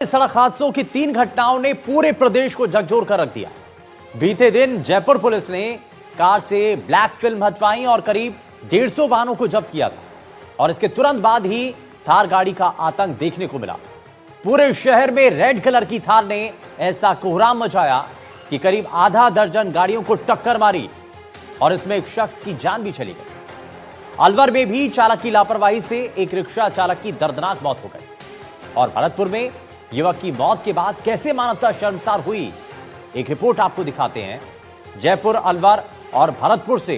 सड़क हादसों की 3 घटनाओं ने पूरे प्रदेश को झकझोर कर रख दिया। बीते दिन जयपुर पुलिस ने कार से ब्लैक फिल्म हटवाई और करीब 150 वाहनों को जब्त किया था और इसके तुरंत बाद ही थार गाड़ी का आतंक देखने को मिला। पूरे शहर में रेड कलर की थार ने ऐसा कोहराम मचाया कि करीब आधा दर्जन गाड़ियों को टक्कर मारी और इसमें एक शख्स की जान भी चली गई। अलवर में भी चालक की लापरवाही से एक रिक्शा चालक की दर्दनाक मौत हो गई और भरतपुर में युवक की मौत के बाद कैसे मानवता शर्मसार हुई, एक रिपोर्ट आपको दिखाते हैं। जयपुर, अलवर और भरतपुर से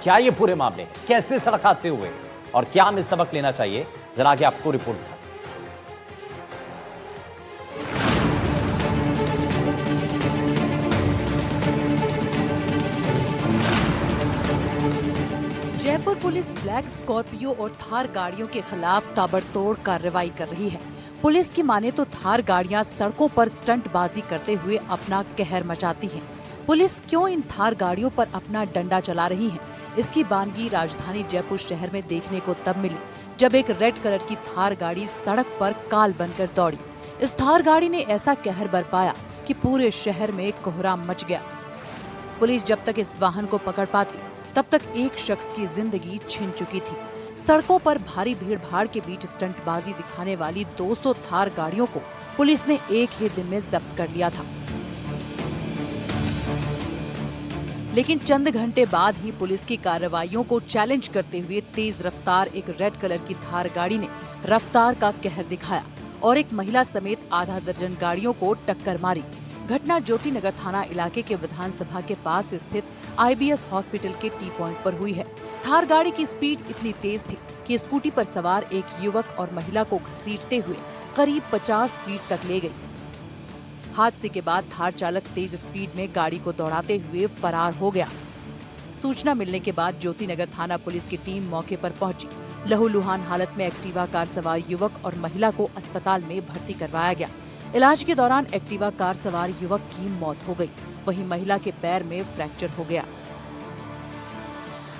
क्या ये पूरे मामले हैं, कैसे सड़क हादसे हुए और क्या हमें सबक लेना चाहिए, जरा आगे आपको रिपोर्ट दिखाते हैं। जयपुर पुलिस ब्लैक स्कॉर्पियो और थार गाड़ियों के खिलाफ ताबड़तोड़ कार्रवाई कर रही है। पुलिस की माने तो थार गाड़ियां सड़कों पर स्टंटबाजी करते हुए अपना कहर मचाती हैं। पुलिस क्यों इन थार गाड़ियों पर अपना डंडा चला रही है, इसकी बानगी राजधानी जयपुर शहर में देखने को तब मिली जब एक रेड कलर की थार गाड़ी सड़क पर काल बनकर दौड़ी। इस थार गाड़ी ने ऐसा कहर बरपाया कि पूरे शहर में कोहराम मच गया। पुलिस जब तक इस वाहन को पकड़ पाती तब तक एक शख्स की जिंदगी छिन चुकी थी। सड़कों पर भारी भीड़ भाड़ के बीच स्टंटबाजी दिखाने वाली 200 थार गाड़ियों को पुलिस ने एक ही दिन में जब्त कर लिया था। लेकिन चंद घंटे बाद ही पुलिस की कार्रवाइयों को चैलेंज करते हुए तेज रफ्तार एक रेड कलर की थार गाड़ी ने रफ्तार का कहर दिखाया और एक महिला समेत आधा दर्जन गाड़ियों को टक्कर मारी। घटना ज्योति नगर थाना इलाके के विधानसभा के पास स्थित IBS हॉस्पिटल के टी पॉइंट पर हुई है। थार गाड़ी की स्पीड इतनी तेज थी कि स्कूटी पर सवार एक युवक और महिला को घसीटते हुए करीब 50 फीट तक ले गई। हादसे के बाद थार चालक तेज स्पीड में गाड़ी को दौड़ाते हुए फरार हो गया। सूचना मिलने के बाद ज्योति नगर थाना पुलिस की टीम मौके पर पहुंची। लहूलुहान हालत में एक्टिवा कार सवार युवक और महिला को अस्पताल में भर्ती करवाया गया। इलाज के दौरान एक्टिवा कार सवार युवक की मौत हो गई, वहीं महिला के पैर में फ्रैक्चर हो गया।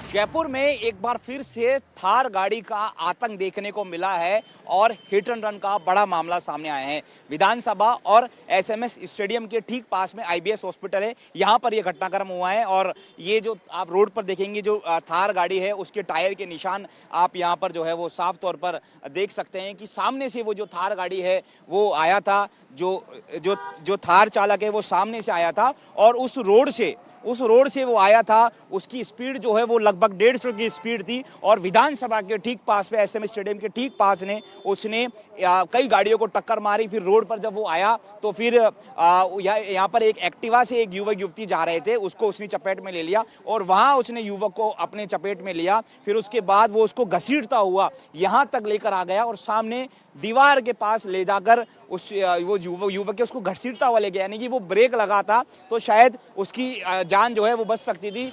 जयपुर में एक बार फिर से थार गाड़ी का आतंक देखने को मिला है और हिट एंड रन का बड़ा मामला सामने आया है। विधानसभा और SMS स्टेडियम के ठीक पास में IBS हॉस्पिटल है, यहाँ पर यह घटनाक्रम हुआ है और ये जो आप रोड पर देखेंगे जो थार गाड़ी है उसके टायर के निशान आप यहाँ पर जो है वो साफ तौर पर देख सकते हैं कि सामने से वो जो थार गाड़ी है वो आया था, जो थार चालक है वो सामने से आया था और उस रोड से वो आया था। उसकी स्पीड जो है वो लगभग 150 की स्पीड थी और विधानसभा के ठीक पास में SMS स्टेडियम के ठीक पास ने उसने कई गाड़ियों को टक्कर मारी। फिर रोड पर जब वो आया तो फिर यहाँ पर एक एक्टिवा से एक युवक युवती जा रहे थे, उसको उसने चपेट में ले लिया और वहाँ उसने युवक को अपने चपेट में लिया। फिर उसके बाद वो उसको घसीटता हुआ यहाँ तक लेकर आ गया और सामने दीवार के पास ले जाकर वो युवक के उसको घसीटता हुआ ले गया, यानी कि वो ब्रेक लगा था तो शायद उसकी जान जो है वो बच सकती थी।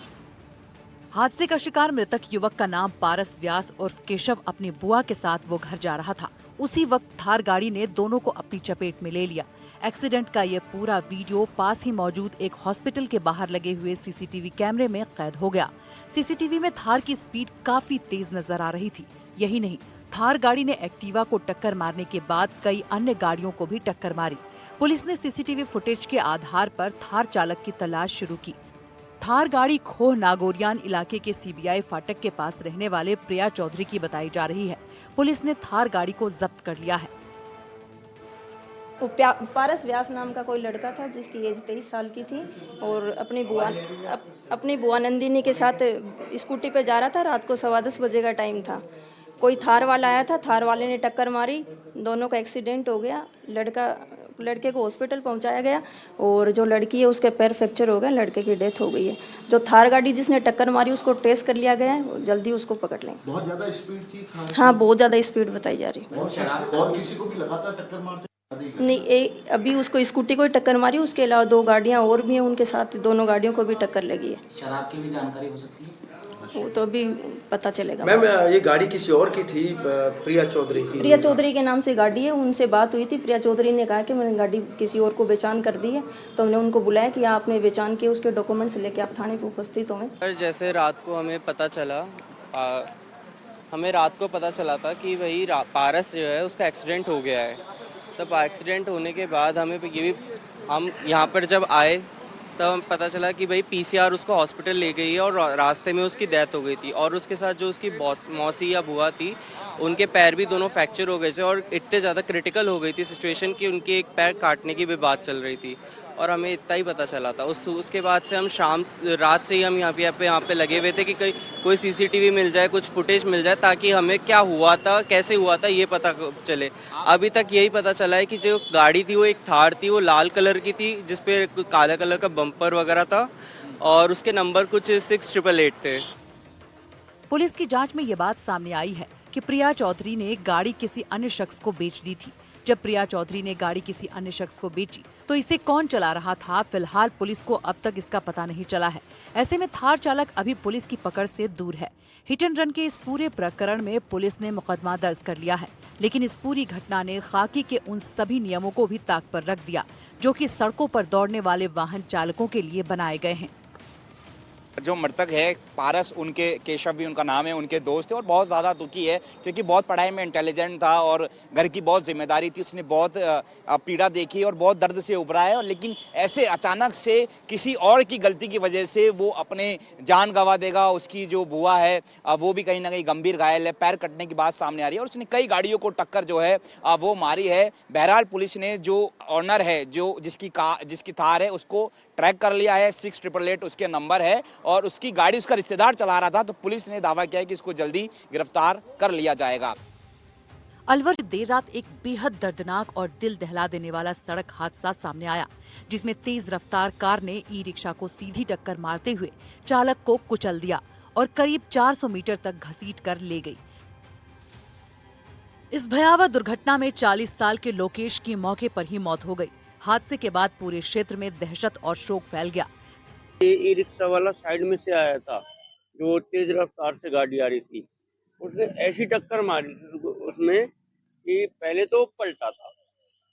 हादसे का शिकार मृतक युवक का नाम पारस व्यास उर्फ केशव अपनी बुआ के साथ वो घर जा रहा था। उसी वक्त थार गाड़ी ने दोनों को अपनी चपेट में ले लिया। एक्सीडेंट का ये पूरा वीडियो पास ही मौजूद एक हॉस्पिटल के बाहर लगे हुए CCTV कैमरे में कैद हो गया। CCTV में थार की स्पीड काफी तेज नजर आ रही थी। यही नहीं, थार गाड़ी ने एक्टिवा को टक्कर मारने के बाद कई अन्य गाड़ियों को भी टक्कर मारी। पुलिस ने CCTV फुटेज के आधार पर थार चालक की तलाश शुरू की। थार गाड़ी खोह नागोरियान इलाके के CBI फाटक के पास रहने वाले प्रिया चौधरी की बताई जा रही है। पुलिस ने थार गाड़ी को जब्त कर लिया है। पारस व्यास नाम का कोई लड़का था जिसकी एज 23 साल की थी और अपनी बुआ नंदिनी के साथ स्कूटी पे जा रहा था। रात को 10:15 बजे का टाइम था। कोई थार वाला आया था, थार वाले ने टक्कर मारी, दोनों का एक्सीडेंट हो गया। लड़के को हॉस्पिटल पहुंचाया गया और जो लड़की है उसके पैर फ्रैक्चर हो गए, लड़के की डेथ हो गई है। जो थार गाड़ी जिसने टक्कर मारी उसको ट्रेस कर लिया गया है, जल्दी उसको पकड़ लेंगे। बहुत ज्यादा स्पीड थी थार? हाँ, बहुत ज्यादा स्पीड बताई जा रही है। और किसी को भी लगातार टक्कर मारते नहीं, अभी उसको स्कूटी को ही टक्कर मारी, उसके अलावा 2 गाड़ियाँ और भी हैं उनके साथ, दोनों गाड़ियों को भी टक्कर लगी है। शराब की भी जानकारी हो सकती है? वो तो अभी पता चलेगा। मैम, ये गाड़ी किसी और की थी, प्रिया चौधरी की? प्रिया चौधरी के नाम से गाड़ी है, उनसे बात हुई थी। प्रिया चौधरी ने कहा कि मैंने गाड़ी किसी और को बेचान कर दी है, तो हमने उनको बुलाया कि आपने बेचान किए, उसके डॉक्यूमेंट्स लेके आप थाने पर उपस्थित हों। जैसे रात को हमें पता चला हमें रात को पता चला था कि भाई पारस जो है उसका एक्सीडेंट हो गया है, तब एक्सीडेंट होने के बाद हमें ये भी हम यहाँ पर जब आए तब हमें पता चला कि भाई पीसीआर उसको हॉस्पिटल ले गई है और रास्ते में उसकी डेथ हो गई थी और उसके साथ जो उसकी मौसी या बुआ थी उनके पैर भी दोनों फ्रैक्चर हो गए थे और इतने ज़्यादा क्रिटिकल हो गई थी सिचुएशन कि उनके एक पैर काटने की भी बात चल रही थी और हमें इतना ही पता चला था। उसके बाद से हम रात से ही हम यहाँ पे लगे हुए थे कि कोई सीसीटीवी मिल जाए, कुछ फुटेज मिल जाए ताकि हमें क्या हुआ था, कैसे हुआ था ये पता चले। अभी तक यही पता चला है कि जो गाड़ी थी वो एक थार थी, वो लाल कलर की थी जिसपे काला कलर का बम्पर वगैरह था और उसके नंबर कुछ 6888 थे। पुलिस की जांच में ये बात सामने आई है कि प्रिया चौधरी ने गाड़ी किसी अन्य शख्स को बेच दी थी। जब प्रिया चौधरी ने गाड़ी किसी अन्य शख्स को बेची तो इसे कौन चला रहा था, फिलहाल पुलिस को अब तक इसका पता नहीं चला है। ऐसे में थार चालक अभी पुलिस की पकड़ से दूर है। हिट एंड रन के इस पूरे प्रकरण में पुलिस ने मुकदमा दर्ज कर लिया है, लेकिन इस पूरी घटना ने खाकी के उन सभी नियमों को भी ताक पर रख दिया जो कि सड़कों पर दौड़ने वाले वाहन चालकों के लिए बनाए गए हैं। जो मृतक है पारस, उनके केशव भी उनका नाम है, उनके दोस्त थे और बहुत ज़्यादा दुखी है क्योंकि बहुत पढ़ाई में इंटेलिजेंट था और घर की बहुत जिम्मेदारी थी। उसने बहुत पीड़ा देखी और बहुत दर्द से उभरा है और लेकिन ऐसे अचानक से किसी और की गलती की वजह से वो अपने जान गंवा देगा। उसकी जो बुआ है वो भी कहीं ना कहीं गंभीर घायल है, पैर कटने की बात सामने आ रही है और उसने कई गाड़ियों को टक्कर जो है वो मारी है। बहरहाल पुलिस ने जो ऑनर है, जो जिसकी थार है, उसको ट्रैक कर लिया है। 6888 उसके नंबर है और उसकी गाड़ी उसका रिश्तेदार चला रहा था, तो पुलिस ने दावा किया है कि इसको जल्दी गिरफ्तार कर लिया जाएगा। अलवर देर रात एक बेहद दर्दनाक और दिल दहला देने वाला सड़क हादसा सामने आया, जिसमें तेज रफ्तार कार ने ई रिक्शा को सीधी टक्कर मारते हुए चालक को कुचल दिया और करीब 400 मीटर तक घसीट कर ले गई। इस भयावह दुर्घटना में 40 साल के लोकेश की मौके पर ही मौत हो गई। हादसे के बाद पूरे क्षेत्र में दहशत और शोक फैल गया। ई रिक्शा वाला साइड में से आया था, जो तेज रफ्तार से गाड़ी आ रही थी, उसने ऐसी टक्कर मारी थी उसमें कि पहले तो पलटा था,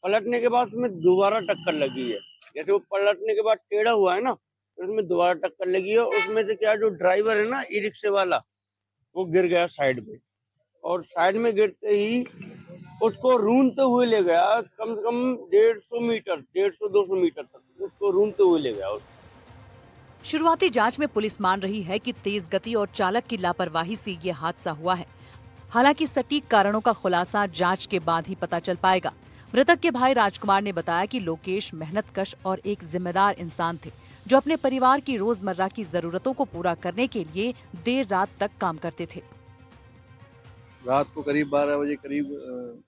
पलटने के बाद उसमें दोबारा टक्कर लगी है। जैसे वो पलटने के बाद टेढ़ा हुआ है ना, तो उसमें दोबारा टक्कर लगी है। उसमें से क्या, जो ड्राइवर है ना ई रिक्शे वाला, वो गिर गया साइड में और साइड में गिरते ही उसको रूंधते हुए ले गया, कम से कम 150-200 मीटर तक उसको रूंधते हुए ले गया। शुरुआती जांच में पुलिस मान रही है कि तेज गति और चालक की लापरवाही से ये हादसा हुआ है। हालांकि सटीक कारणों का खुलासा जांच के बाद ही पता चल पाएगा। मृतक के भाई राजकुमार ने बताया कि लोकेश मेहनतकश और एक जिम्मेदार इंसान थे, जो अपने परिवार की रोजमर्रा की जरूरतों को पूरा करने के लिए देर रात तक काम करते थे। रात को करीब 12 बजे करीब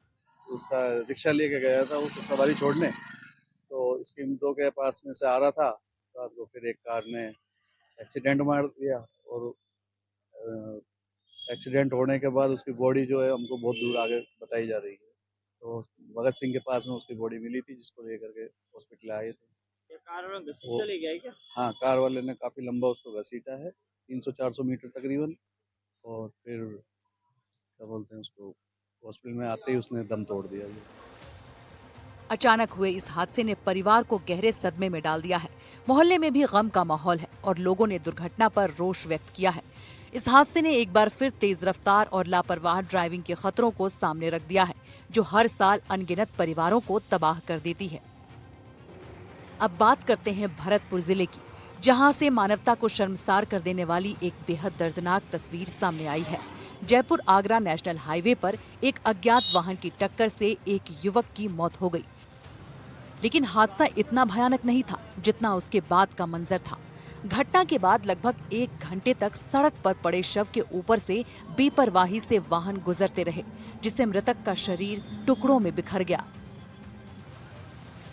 उसका रिक्शा लेके गया था उसको सवारी छोड़ने, तो स्कीमतों के पास में से आ रहा था। रात को फिर एक कार ने एक्सीडेंट मार दिया और एक्सीडेंट होने के बाद उसकी बॉडी जो है हमको बहुत दूर आगे बताई जा रही है, तो भगत सिंह के पास में उसकी बॉडी मिली थी, जिसको लेकर के हॉस्पिटल आए थे। कार वाला घसीटा ले गया क्या? हाँ, कार वाले ने काफी लंबा उसको घसीटा है, 300-400 मीटर तकरीबन, और फिर क्या बोलते हैं उसको, हॉस्पिटल में आते ही उसने दम तोड़ दिया। अचानक हुए इस हादसे ने परिवार को गहरे सदमे में डाल दिया है। मोहल्ले में भी गम का माहौल है और लोगों ने दुर्घटना पर रोष व्यक्त किया है। इस हादसे ने एक बार फिर तेज रफ्तार और लापरवाह ड्राइविंग के खतरों को सामने रख दिया है, जो हर साल अनगिनत परिवारों को तबाह कर देती है। अब बात करते हैं भरतपुर जिले की, जहां से मानवता को शर्मसार कर देने वाली एक बेहद दर्दनाक तस्वीर सामने आई है। जयपुर आगरा नेशनल हाईवे पर एक अज्ञात वाहन की टक्कर से एक युवक की मौत हो गई, लेकिन हादसा इतना भयानक नहीं था जितना उसके बाद का मंजर था। घटना के बाद लगभग 1 घंटे तक सड़क पर पड़े शव के ऊपर से बेपरवाही से वाहन गुजरते रहे, जिससे मृतक का शरीर टुकड़ों में बिखर गया।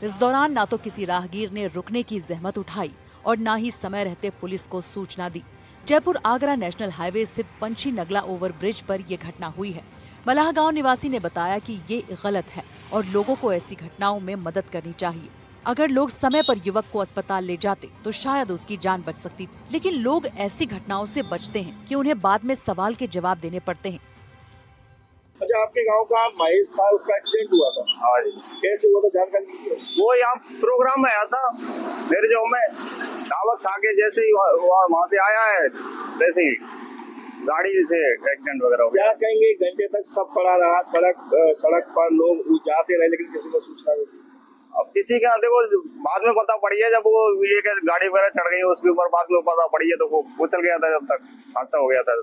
इस दौरान ना तो किसी राहगीर ने रुकने की जहमत उठाई और ना ही समय रहते पुलिस को सूचना दी। जयपुर आगरा नेशनल हाईवे स्थित पंछी नगला ओवरब्रिज पर यह घटना हुई है। मलाह गांव निवासी ने बताया कि ये गलत है और लोगों को ऐसी घटनाओं में मदद करनी चाहिए। अगर लोग समय पर युवक को अस्पताल ले जाते तो शायद उसकी जान बच सकती थी, लेकिन लोग ऐसी घटनाओं से बचते हैं कि उन्हें बाद में सवाल के जवाब देने पड़ते हैं। अच्छा, आपके गांव का महेश था, उसका एक्सीडेंट हुआ था। हाँ जी। कैसे हुआ था, जानकारी? वो यहाँ प्रोग्राम में आया था मेरे जो में दावत खा के, जैसे ही वहाँ से आया है, वैसे ही गाड़ी से एक्सीडेंट वगैरह हो गया। क्या कहेंगे, घंटे तक सब पड़ा रहा सड़क पर, लोग जाते रहे लेकिन किसी को सूचना नहीं। अब किसी के आते वो बाद में पता पड़ी है, जब वो ये गाड़ी वगैरह चढ़ गई उसके ऊपर बाद में पता पड़ी है, तो वो चल गया था, जब तक हादसा हो गया था।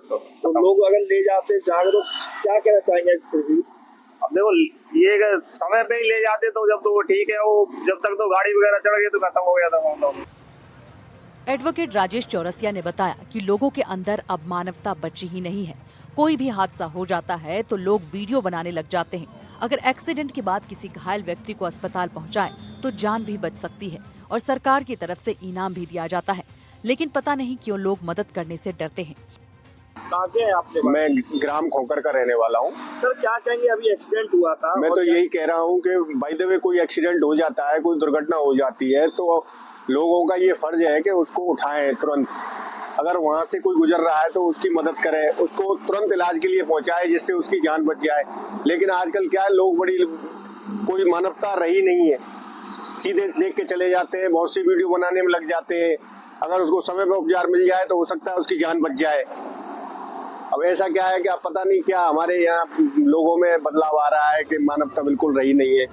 तो लोग अगर ले जाते जागे तो क्या कहना चाहेंगे? अब देखो ये समय पे ही ले जाते तो जब तो वो ठीक है, वो जब तक तो गाड़ी वगैरह चढ़ गई तो खत्म हो गया था मामला। एडवोकेट राजेश चौरसिया ने बताया कि लोगों के अंदर अब मानवता बची ही नहीं है। कोई भी हादसा हो जाता है तो लोग वीडियो बनाने लग जाते हैं। अगर एक्सीडेंट के बाद किसी घायल व्यक्ति को अस्पताल पहुंचाएं तो जान भी बच सकती है और सरकार की तरफ से इनाम भी दिया जाता है, लेकिन पता नहीं क्यों लोग मदद करने से डरते हैं। मैं ग्राम खोकर का रहने वाला हूँ। सर क्या कहेंगे, अभी एक्सीडेंट हुआ था। मैं तो यही कह रहा हूँ कि बाय द वे कोई एक्सीडेंट हो जाता है, कोई दुर्घटना हो जाती है तो लोगों का ये फर्ज है कि उसको उठाएं तुरंत। अगर वहाँ से कोई गुजर रहा है तो उसकी मदद करें, उसको तुरंत इलाज के लिए पहुँचाए जिससे उसकी जान बच जाए। लेकिन आजकल क्या है, लोग कोई मानवता रही नहीं है, सीधे देख के चले जाते हैं, बहुत सी वीडियो बनाने में लग जाते हैं। अगर उसको समय पर उपचार मिल जाए तो हो सकता है उसकी जान बच जाए। अब ऐसा क्या है कि आप पता नहीं क्या हमारे यहाँ लोगों में बदलाव आ रहा है कि मानवता बिल्कुल रही नहीं है।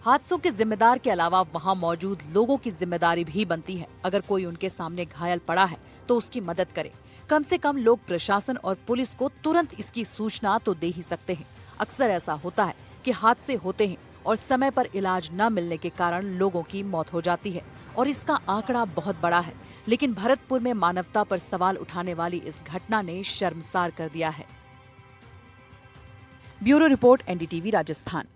हादसों के जिम्मेदार के अलावा वहां मौजूद लोगों की जिम्मेदारी भी बनती है। अगर कोई उनके सामने घायल पड़ा है तो उसकी मदद करे। कम से कम लोग प्रशासन और पुलिस को तुरंत इसकी सूचना तो दे ही सकते हैं। अक्सर ऐसा होता है कि हादसे होते हैं और समय पर इलाज न मिलने के कारण लोगों की मौत हो जाती है और इसका आंकड़ा बहुत बड़ा है। लेकिन भरतपुर में मानवता पर सवाल उठाने वाली इस घटना ने शर्मसार कर दिया है। Bureau report, NDTV Rajasthan.